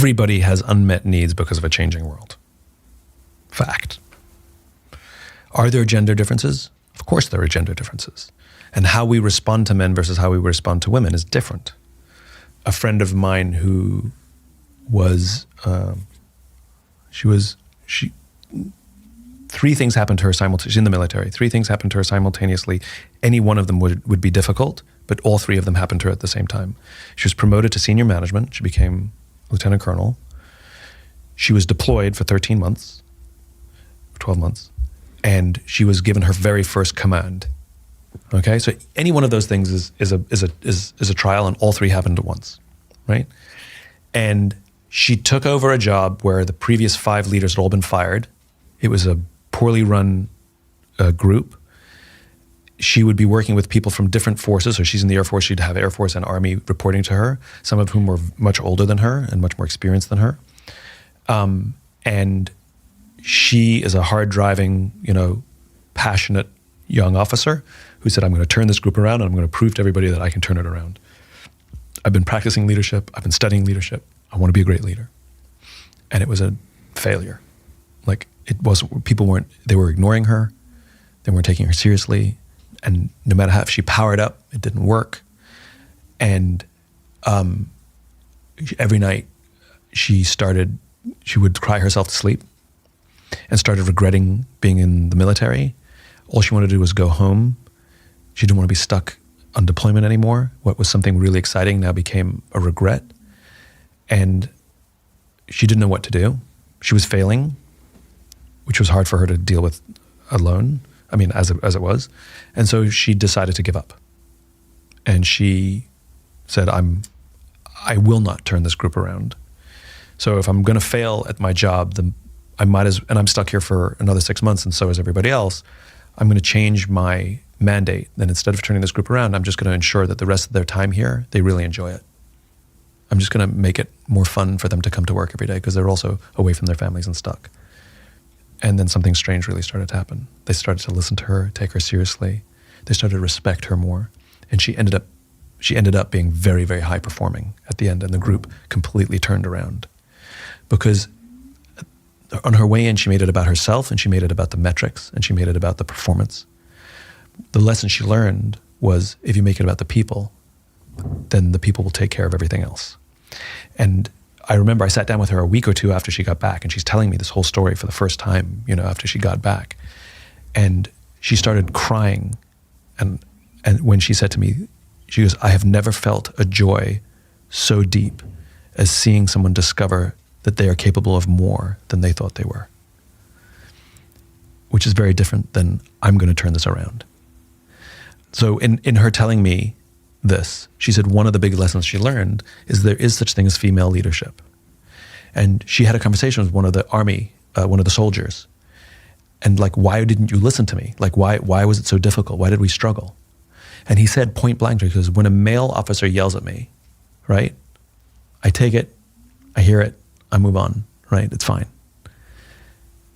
Everybody has unmet needs because of a changing world. Fact. Are there gender differences? Of course there are gender differences. And how we respond to men versus how we respond to women is different. A friend of mine who was, three things happened to her simultaneously. She's in the military. Three things happened to her simultaneously. Any one of them would be difficult, but all three of them happened to her at the same time. She was promoted to senior management. She became lieutenant colonel. She was deployed for 13 months, 12 months, and she was given her very first command. Okay, so any one of those things is a trial, and all three happened at once, right? And she took over a job where the previous 5 leaders had all been fired. It was a poorly run group. She would be working with people from different forces. So she's in the Air Force. She'd have Air Force and Army reporting to her, some of whom were much older than her and much more experienced than her. And she is a hard-driving, passionate young officer who said, I'm going to turn this group around and I'm going to prove to everybody that I can turn it around. I've been practicing leadership. I've been studying leadership. I want to be a great leader. And it was a failure. Like, they were ignoring her. They weren't taking her seriously. And no matter how she powered up, it didn't work. And every night she would cry herself to sleep and started regretting being in the military. All she wanted to do was go home. She didn't want to be stuck on deployment anymore. What was something really exciting now became a regret. And she didn't know what to do. She was failing, which was hard for her to deal with alone. I mean, as it was. And so she decided to give up. And she said, I will not turn this group around. So if I'm going to fail at my job, then and I'm stuck here for another 6 months, and so is everybody else, I'm going to change my mandate. And instead of turning this group around, I'm just going to ensure that the rest of their time here, they really enjoy it. I'm just going to make it more fun for them to come to work every day because they're also away from their families and stuck. And then something strange really started to happen. They started to listen to her, take her seriously. They started to respect her more. And she ended up being very, very high performing at the end, and the group completely turned around. Because on her way in, she made it about herself, and she made it about the metrics, and she made it about the performance. The lesson she learned was, if you make it about the people, then the people will take care of everything else. And I remember I sat down with her a week or two after she got back, and she's telling me this whole story for the first time, after she got back. And she started crying. And when she said to me, she goes, I have never felt a joy so deep as seeing someone discover that they are capable of more than they thought they were. Which is very different than, I'm going to turn this around. So in her telling me this, she said one of the big lessons she learned is there is such thing as female leadership. And she had a conversation with one of the army, one of the soldiers. And why didn't you listen to me? Why was it so difficult? Why did we struggle? And he said point blank, because when a male officer yells at me, right, I take it, I hear it, I move on, right? It's fine.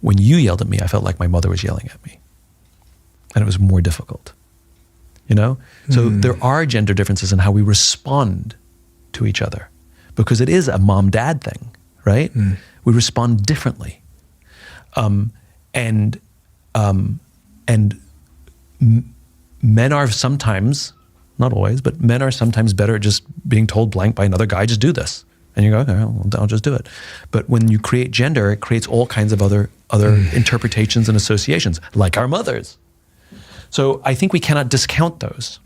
When you yelled at me, I felt like my mother was yelling at me. And it was more difficult, So there are gender differences in how we respond to each other, because it is a mom-dad thing, right? We respond differently. Men are sometimes, not always, but men are sometimes better at just being told blank by another guy, just do this. And you go, okay, well, I'll just do it. But when you create gender, it creates all kinds of other interpretations and associations, like our mothers. So I think we cannot discount those.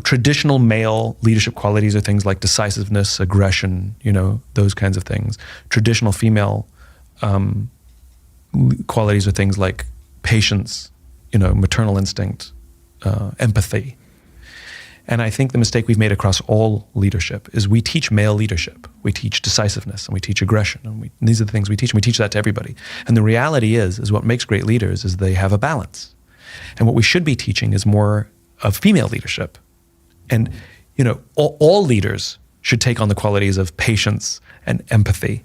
Traditional male leadership qualities are things like decisiveness, aggression, those kinds of things. Traditional female qualities are things like patience, maternal instinct, empathy. And I think the mistake we've made across all leadership is we teach male leadership. We teach decisiveness and we teach aggression. And these are the things we teach. And we teach that to everybody. And the reality is what makes great leaders is they have a balance. And what we should be teaching is more of female leadership. And, all leaders should take on the qualities of patience and empathy